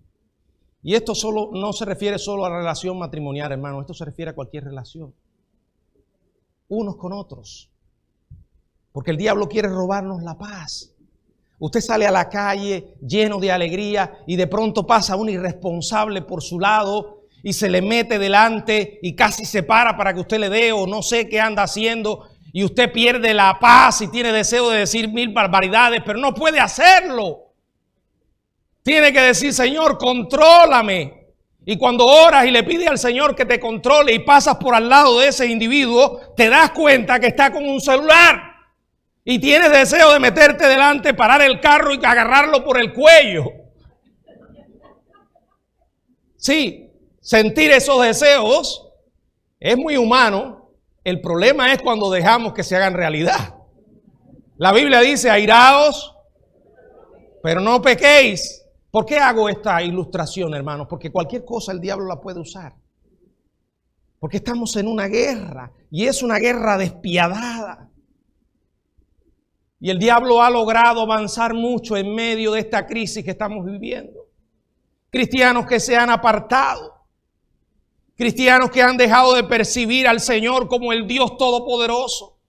Y esto no se refiere solo a la relación matrimonial, hermano. Esto se refiere a cualquier relación. Unos con otros. Porque el diablo quiere robarnos la paz. Usted sale a la calle lleno de alegría y de pronto pasa un irresponsable por su lado y se le mete delante y casi se para para que usted le dé o no sé qué anda haciendo y usted pierde la paz y tiene deseo de decir 1000 barbaridades, pero no puede hacerlo. Tiene que decir, Señor, contrólame. Y cuando oras y le pides al Señor que te controle y pasas por al lado de ese individuo, te das cuenta que está con un celular. Y tienes deseo de meterte delante, parar el carro y agarrarlo por el cuello. Sí, sentir esos deseos es muy humano. El problema es cuando dejamos que se hagan realidad. La Biblia dice, airaos, pero no pequéis. ¿Por qué hago esta ilustración, hermanos? Porque cualquier cosa el diablo la puede usar. Porque estamos en una guerra y es una guerra despiadada. Y el diablo ha logrado avanzar mucho en medio de esta crisis que estamos viviendo. Cristianos que se han apartado. Cristianos que han dejado de percibir al Señor como el Dios Todopoderoso.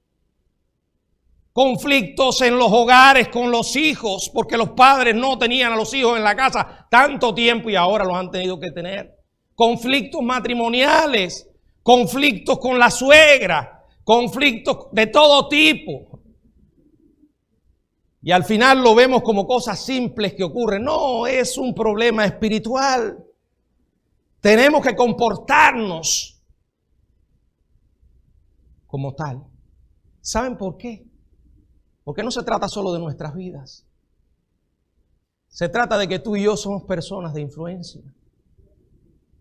Conflictos en los hogares con los hijos, porque los padres no tenían a los hijos en la casa tanto tiempo y ahora los han tenido que tener. Conflictos matrimoniales, conflictos con la suegra, conflictos de todo tipo. Y al final lo vemos como cosas simples que ocurren. No, es un problema espiritual. Tenemos que comportarnos como tal. ¿Saben por qué? Porque no se trata solo de nuestras vidas. Se trata de que tú y yo somos personas de influencia.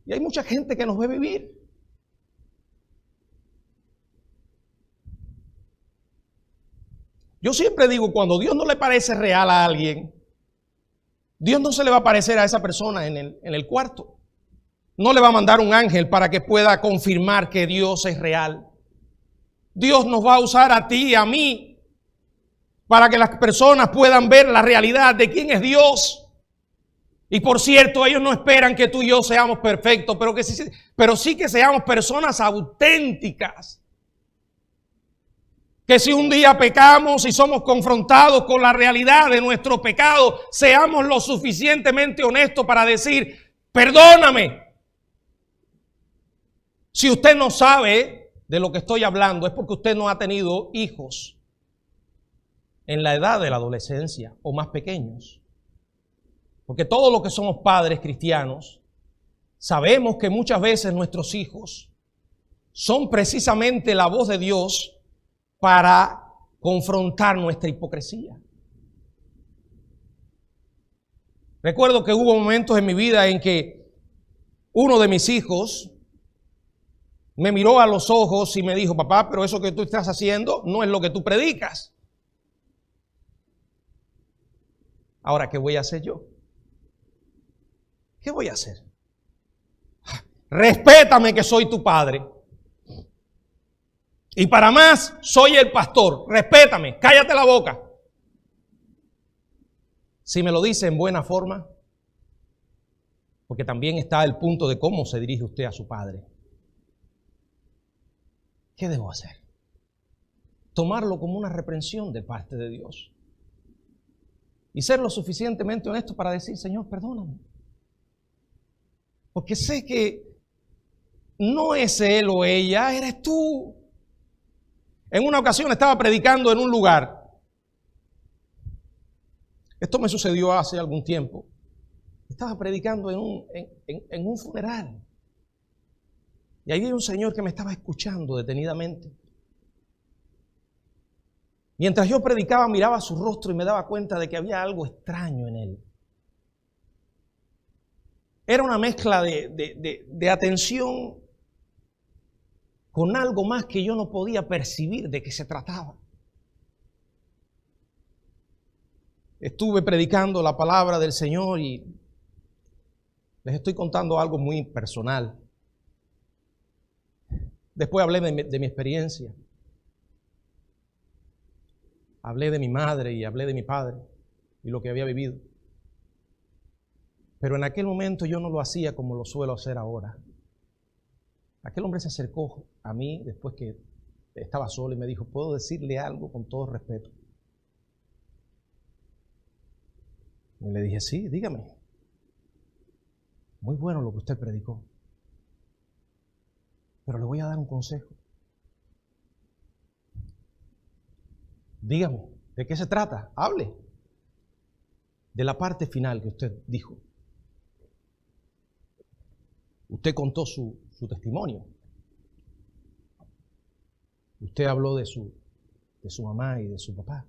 Y hay mucha gente que nos ve vivir. Yo siempre digo, cuando Dios no le parece real a alguien, Dios no se le va a aparecer a esa persona en el cuarto. No le va a mandar un ángel para que pueda confirmar que Dios es real. Dios nos va a usar a ti y a mí para que las personas puedan ver la realidad de quién es Dios. Y por cierto, ellos no esperan que tú y yo seamos perfectos, pero sí que seamos personas auténticas. Que si un día pecamos y somos confrontados con la realidad de nuestro pecado, seamos lo suficientemente honestos para decir, perdóname. Si usted no sabe de lo que estoy hablando, es porque usted no ha tenido hijos en la edad de la adolescencia o más pequeños. Porque todos los que somos padres cristianos, sabemos que muchas veces nuestros hijos son precisamente la voz de Dios para confrontar nuestra hipocresía. Recuerdo que hubo momentos en mi vida en que uno de mis hijos me miró a los ojos y me dijo, papá, pero eso que tú estás haciendo no es lo que tú predicas. Ahora, ¿qué voy a hacer yo? ¿Qué voy a hacer? Respétame que soy tu padre. Y para más, soy el pastor. Respétame, cállate la boca. Si me lo dice en buena forma, porque también está el punto de cómo se dirige usted a su padre. ¿Qué debo hacer? Tomarlo como una reprensión de parte de Dios. Y ser lo suficientemente honesto para decir, Señor, perdóname. Porque sé que no es él o ella, eres tú. En una ocasión estaba predicando en un lugar. Esto me sucedió hace algún tiempo. Estaba predicando en un funeral. Y ahí había un señor que me estaba escuchando detenidamente. Mientras yo predicaba, miraba su rostro y me daba cuenta de que había algo extraño en él. Era una mezcla de atención con algo más que yo no podía percibir de qué se trataba. Estuve predicando la palabra del Señor y les estoy contando algo muy personal. Después hablé de mi experiencia. Hablé de mi madre y hablé de mi padre y lo que había vivido. Pero en aquel momento yo no lo hacía como lo suelo hacer ahora. Aquel hombre se acercó a mí después que estaba solo y me dijo, ¿puedo decirle algo con todo respeto? Y le dije, sí, dígame. Muy bueno lo que usted predicó. Pero le voy a dar un consejo. Dígame, ¿de qué se trata? Hable. De la parte final que usted dijo. Usted contó su testimonio. Usted habló de su mamá y de su papá.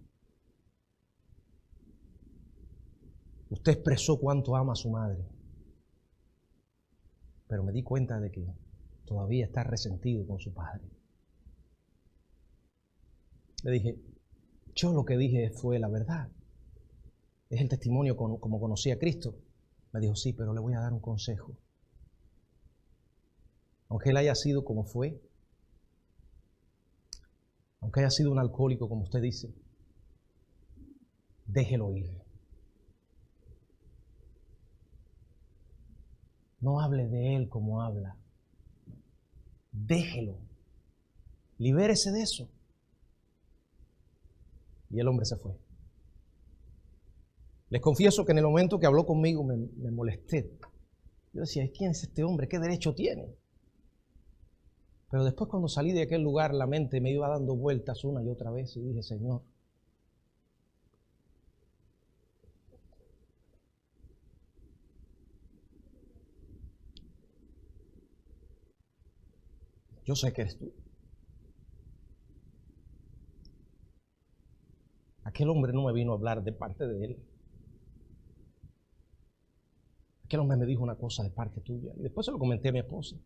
Usted expresó cuánto ama a su madre. Pero me di cuenta de que todavía está resentido con su padre. Le dije, yo lo que dije fue la verdad. Es el testimonio como conocí a Cristo. Me dijo, sí, pero le voy a dar un consejo. Aunque él haya sido como fue, aunque haya sido un alcohólico como usted dice, déjelo ir. No hable de él como habla. Déjelo. Libérese de eso. Y el hombre se fue. Les confieso que en el momento que habló conmigo me molesté. Yo decía, ¿quién es este hombre? ¿Qué derecho tiene? Pero después cuando salí de aquel lugar, la mente me iba dando vueltas una y otra vez y dije, Señor, yo sé que eres tú. Aquel hombre no me vino a hablar de parte de él. Aquel hombre me dijo una cosa de parte tuya. Y después se lo comenté a mi esposa.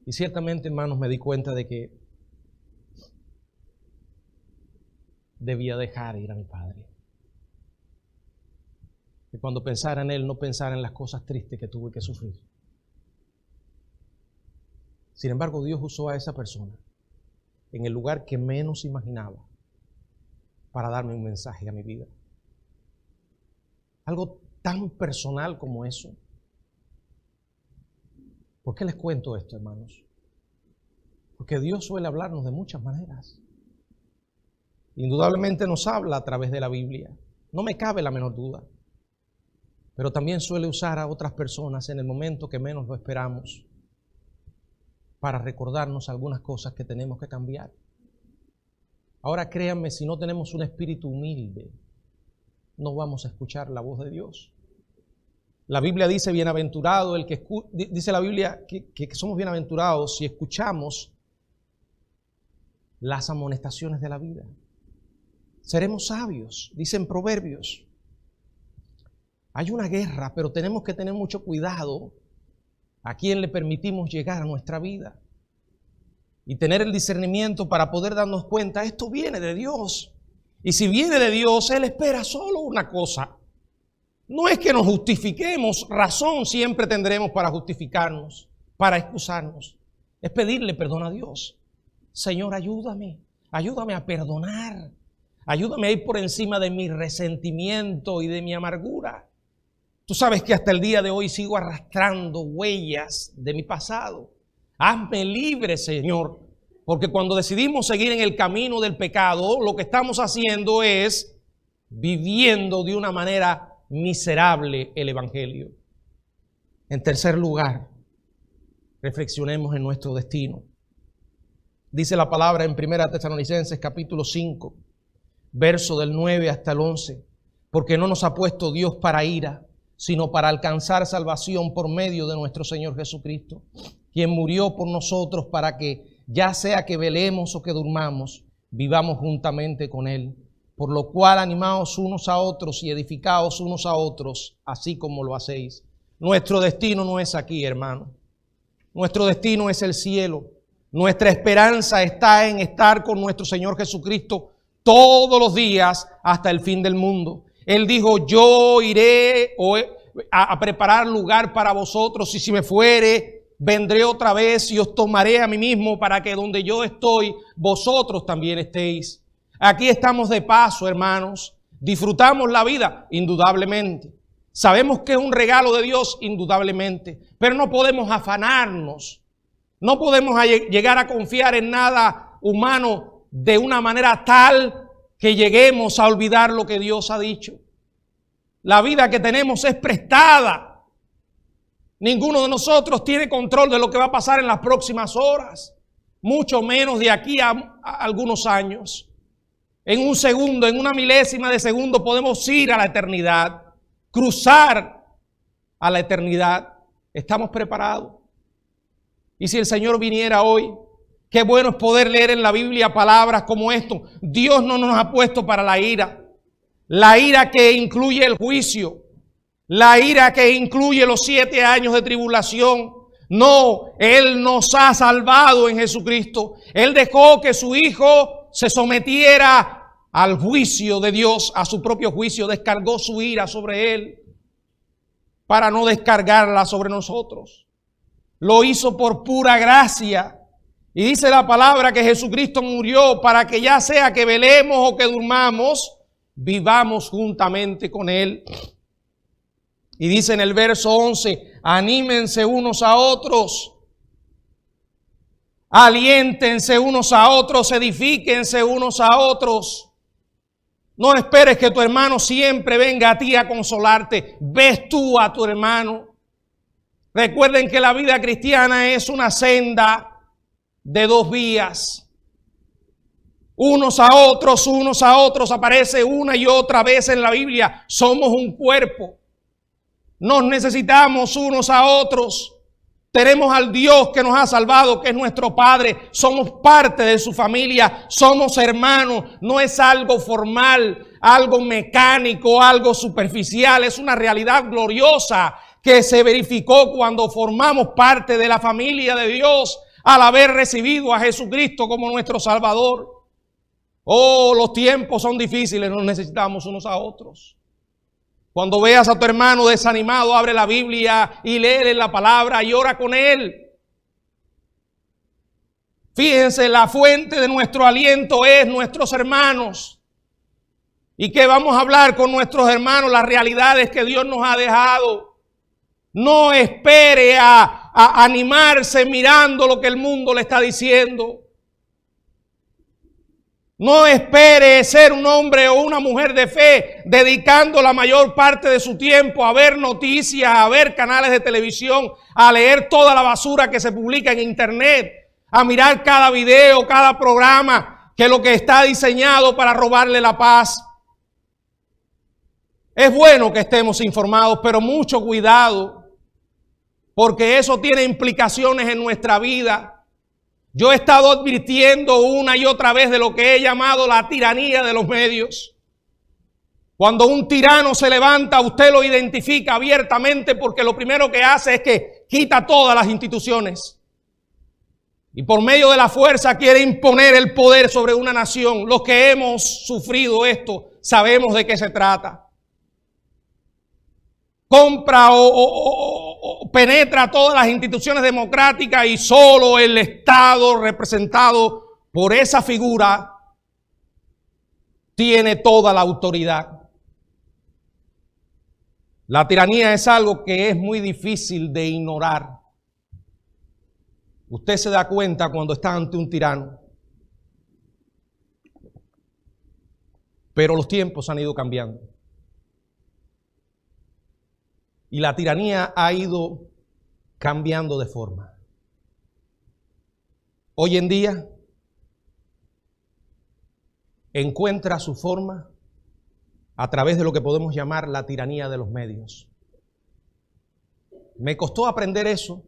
Y ciertamente, hermanos, me di cuenta de que debía dejar ir a mi padre. Que cuando pensara en él, no pensara en las cosas tristes que tuve que sufrir. Sin embargo, Dios usó a esa persona en el lugar que menos imaginaba para darme un mensaje a mi vida. Algo tan personal como eso. ¿Por qué les cuento esto, hermanos? Porque Dios suele hablarnos de muchas maneras. Indudablemente nos habla a través de la Biblia. No me cabe la menor duda. Pero también suele usar a otras personas en el momento que menos lo esperamos para recordarnos algunas cosas que tenemos que cambiar. Ahora créanme, si no tenemos un espíritu humilde, no vamos a escuchar la voz de Dios. La Biblia dice, bienaventurado el que dice la Biblia que somos bienaventurados si escuchamos las amonestaciones de la vida. Seremos sabios, dicen Proverbios. Hay una guerra, pero tenemos que tener mucho cuidado a quién le permitimos llegar a nuestra vida. Y tener el discernimiento para poder darnos cuenta, esto viene de Dios. Y si viene de Dios, Él espera solo una cosa. No es que nos justifiquemos, razón siempre tendremos para justificarnos, para excusarnos. Es pedirle perdón a Dios. Señor, ayúdame a perdonar. Ayúdame a ir por encima de mi resentimiento y de mi amargura. Tú sabes que hasta el día de hoy sigo arrastrando huellas de mi pasado. Hazme libre, Señor, porque cuando decidimos seguir en el camino del pecado, lo que estamos haciendo es viviendo de una manera miserable el Evangelio. En tercer lugar, reflexionemos en nuestro destino. Dice la palabra en 1 Tesalonicenses capítulo 5, verso del 9 hasta el 11, porque no nos ha puesto Dios para ira, sino para alcanzar salvación por medio de nuestro Señor Jesucristo, quien murió por nosotros para que, ya sea que velemos o que durmamos, vivamos juntamente con Él. Por lo cual animaos unos a otros y edificaos unos a otros, así como lo hacéis. Nuestro destino no es aquí, hermano. Nuestro destino es el cielo. Nuestra esperanza está en estar con nuestro Señor Jesucristo todos los días hasta el fin del mundo. Él dijo, yo iré a preparar lugar para vosotros, y si me fuere, vendré otra vez y os tomaré a mí mismo para que donde yo estoy, vosotros también estéis. Aquí estamos de paso, hermanos. Disfrutamos la vida, indudablemente. Sabemos que es un regalo de Dios, indudablemente. Pero no podemos afanarnos. No podemos llegar a confiar en nada humano de una manera tal que lleguemos a olvidar lo que Dios ha dicho. La vida que tenemos es prestada. Ninguno de nosotros tiene control de lo que va a pasar en las próximas horas, mucho menos de aquí a algunos años. En un segundo, en una milésima de segundo podemos ir a la eternidad, cruzar a la eternidad. ¿Estamos preparados? Y si el Señor viniera hoy, qué bueno es poder leer en la Biblia palabras como esto. Dios no nos ha puesto para la ira que incluye el juicio, la ira que incluye los 7 años de tribulación. No, Él nos ha salvado en Jesucristo. Él dejó que su Hijo se sometiera al juicio de Dios, a su propio juicio. Descargó su ira sobre Él para no descargarla sobre nosotros. Lo hizo por pura gracia. Y dice la palabra que Jesucristo murió para que, ya sea que velemos o que durmamos, vivamos juntamente con Él. Y dice en el verso 11, anímense unos a otros, aliéntense unos a otros, edifíquense unos a otros. No esperes que tu hermano siempre venga a ti a consolarte. Ves tú a tu hermano. Recuerden que la vida cristiana es una senda de 2 vías. Unos a otros, aparece una y otra vez en la Biblia. Somos un cuerpo. Nos necesitamos unos a otros. Tenemos al Dios que nos ha salvado, que es nuestro Padre. Somos parte de su familia. Somos hermanos. No es algo formal, algo mecánico, algo superficial. Es una realidad gloriosa que se verificó cuando formamos parte de la familia de Dios al haber recibido a Jesucristo como nuestro Salvador. Oh, los tiempos son difíciles. Nos necesitamos unos a otros. Cuando veas a tu hermano desanimado, abre la Biblia y léele la palabra y ora con él. Fíjense, la fuente de nuestro aliento es nuestros hermanos. ¿Y qué vamos a hablar con nuestros hermanos? Las realidades que Dios nos ha dejado. No espere a a animarse mirando lo que el mundo le está diciendo. No espere ser un hombre o una mujer de fe dedicando la mayor parte de su tiempo a ver noticias, a ver canales de televisión, a leer toda la basura que se publica en internet, a mirar cada video, cada programa, que es lo que está diseñado para robarle la paz. Es bueno que estemos informados, pero mucho cuidado, porque eso tiene implicaciones en nuestra vida. Yo he estado advirtiendo una y otra vez de lo que he llamado la tiranía de los medios. Cuando un tirano se levanta, usted lo identifica abiertamente porque lo primero que hace es que quita todas las instituciones. Y por medio de la fuerza quiere imponer el poder sobre una nación. Los que hemos sufrido esto sabemos de qué se trata. Compra o penetra todas las instituciones democráticas y solo el Estado representado por esa figura tiene toda la autoridad. La tiranía es algo que es muy difícil de ignorar. Usted se da cuenta cuando está ante un tirano. Pero los tiempos han ido cambiando. Y la tiranía ha ido cambiando de forma. Hoy en día encuentra su forma a través de lo que podemos llamar la tiranía de los medios. Me costó aprender eso,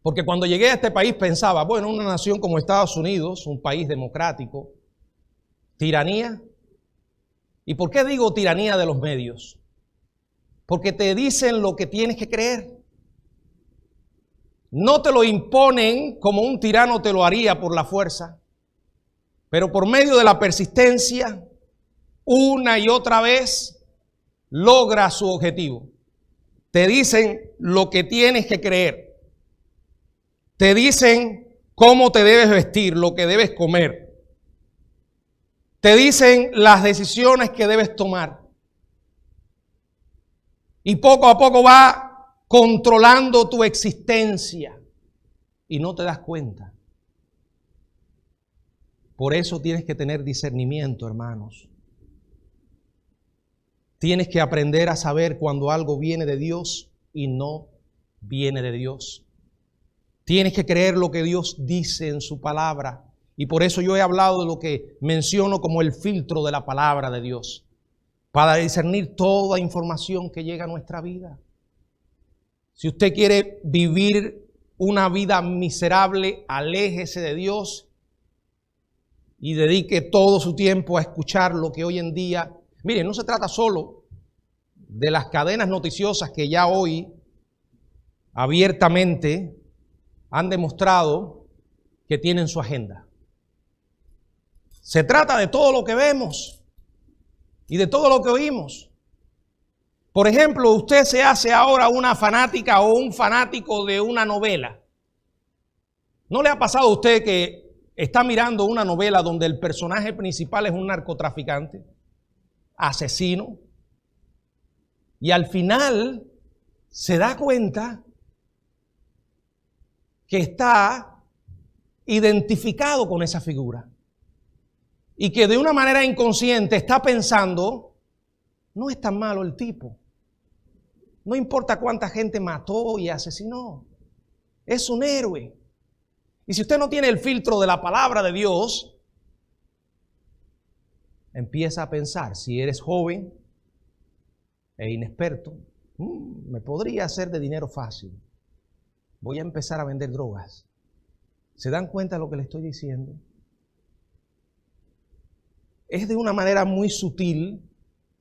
porque cuando llegué a este país pensaba, bueno, una nación como Estados Unidos, un país democrático, tiranía. ¿Y por qué digo tiranía de los medios? Porque te dicen lo que tienes que creer. No te lo imponen como un tirano te lo haría por la fuerza, pero por medio de la persistencia, una y otra vez, logra su objetivo. Te dicen lo que tienes que creer. Te dicen cómo te debes vestir, lo que debes comer. Te dicen las decisiones que debes tomar. Y poco a poco va controlando tu existencia y no te das cuenta. Por eso tienes que tener discernimiento, hermanos. Tienes que aprender a saber cuando algo viene de Dios y no viene de Dios. Tienes que creer lo que Dios dice en su palabra. Y por eso yo he hablado de lo que menciono como el filtro de la palabra de Dios, para discernir toda información que llega a nuestra vida. Si usted quiere vivir una vida miserable, aléjese de Dios y dedique todo su tiempo a escuchar lo que hoy en día... Miren, no se trata solo de las cadenas noticiosas que ya hoy abiertamente han demostrado que tienen su agenda. Se trata de todo lo que vemos y de todo lo que oímos. Por ejemplo, usted se hace ahora una fanática o un fanático de una novela. ¿No le ha pasado a usted que está mirando una novela donde el personaje principal es un narcotraficante, asesino, y al final se da cuenta que está identificado con esa figura? Y que de una manera inconsciente está pensando, no es tan malo el tipo. No importa cuánta gente mató y asesinó. Es un héroe. Y si usted no tiene el filtro de la palabra de Dios, empieza a pensar, si eres joven e inexperto, me podría hacer de dinero fácil. Voy a empezar a vender drogas. ¿Se dan cuenta de lo que le estoy diciendo? Es de una manera muy sutil,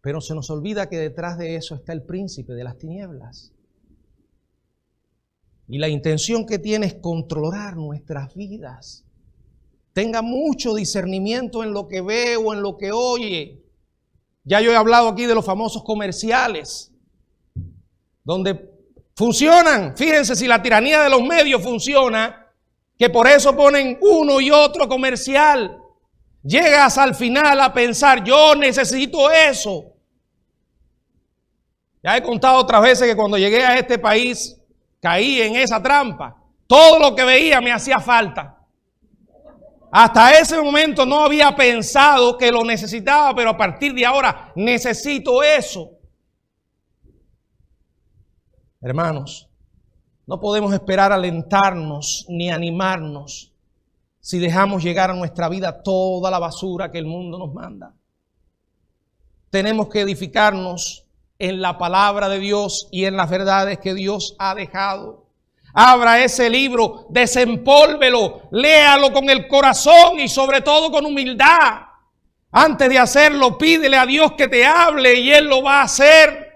pero se nos olvida que detrás de eso está el príncipe de las tinieblas. Y la intención que tiene es controlar nuestras vidas. Tenga mucho discernimiento en lo que ve o en lo que oye. Ya yo he hablado aquí de los famosos comerciales, donde funcionan. Fíjense, si la tiranía de los medios funciona, que por eso ponen uno y otro comercial. Llegas al final a pensar, yo necesito eso. Ya he contado otras veces que cuando llegué a este país caí en esa trampa. Todo lo que veía me hacía falta. Hasta ese momento no había pensado que lo necesitaba, pero a partir de ahora necesito eso. Hermanos, no podemos esperar alentarnos ni animarnos si dejamos llegar a nuestra vida toda la basura que el mundo nos manda. Tenemos que edificarnos en la palabra de Dios y en las verdades que Dios ha dejado. Abra ese libro, desempólvelo, léalo con el corazón y sobre todo con humildad. Antes de hacerlo, pídele a Dios que te hable y Él lo va a hacer.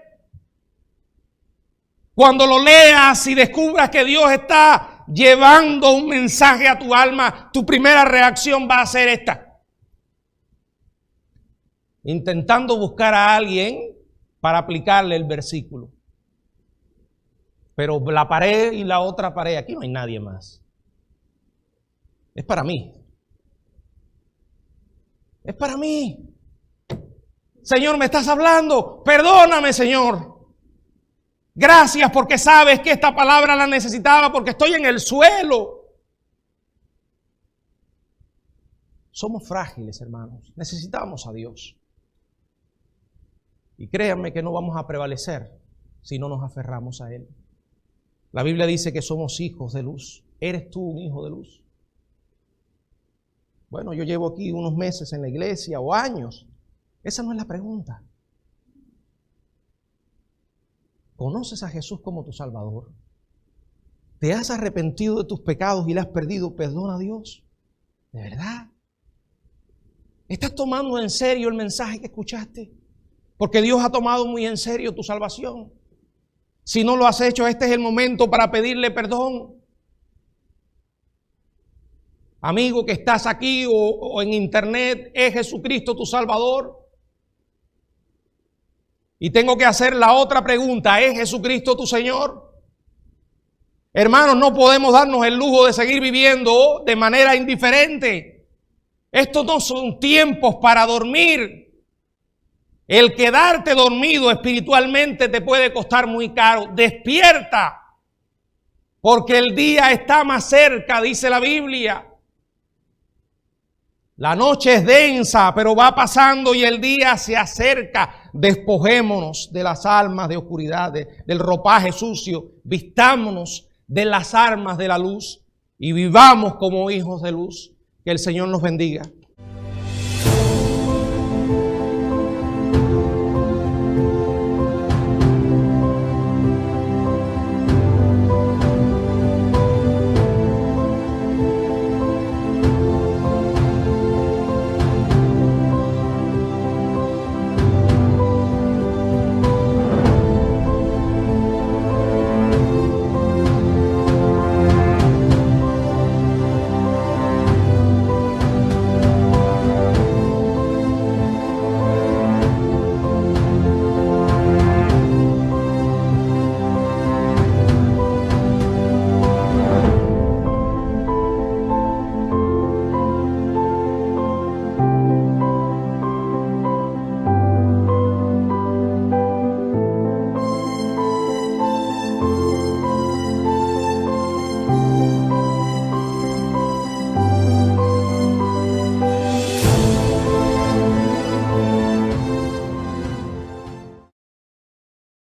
Cuando lo leas y descubras que Dios está llevando un mensaje a tu alma, tu primera reacción va a ser esta: intentando buscar a alguien para aplicarle el versículo. Pero la pared y la otra pared, aquí no hay nadie más. Es para mí. Es para mí. Señor, ¿me estás hablando? Perdóname, Señor. Gracias porque sabes que esta palabra la necesitaba porque estoy en el suelo. Somos frágiles, hermanos. Necesitamos a Dios. Y créanme que no vamos a prevalecer si no nos aferramos a Él. La Biblia dice que somos hijos de luz. ¿Eres tú un hijo de luz? Bueno, yo llevo aquí unos meses en la iglesia o años. Esa no es la pregunta. ¿Conoces a Jesús como tu Salvador? ¿Te has arrepentido de tus pecados y le has perdido perdón a Dios? ¿De verdad? ¿Estás tomando en serio el mensaje que escuchaste? Porque Dios ha tomado muy en serio tu salvación. Si no lo has hecho, este es el momento para pedirle perdón. Amigo que estás aquí o en internet, ¿es Jesucristo tu Salvador? Y tengo que hacer la otra pregunta: ¿es Jesucristo tu Señor? Hermanos, no podemos darnos el lujo de seguir viviendo de manera indiferente. Estos no son tiempos para dormir. El quedarte dormido espiritualmente te puede costar muy caro. Despierta, porque el día está más cerca, dice la Biblia. La noche es densa, pero va pasando y el día se acerca. Despojémonos de las almas de oscuridad, del ropaje sucio. Vistámonos de las armas de la luz y vivamos como hijos de luz. Que el Señor nos bendiga.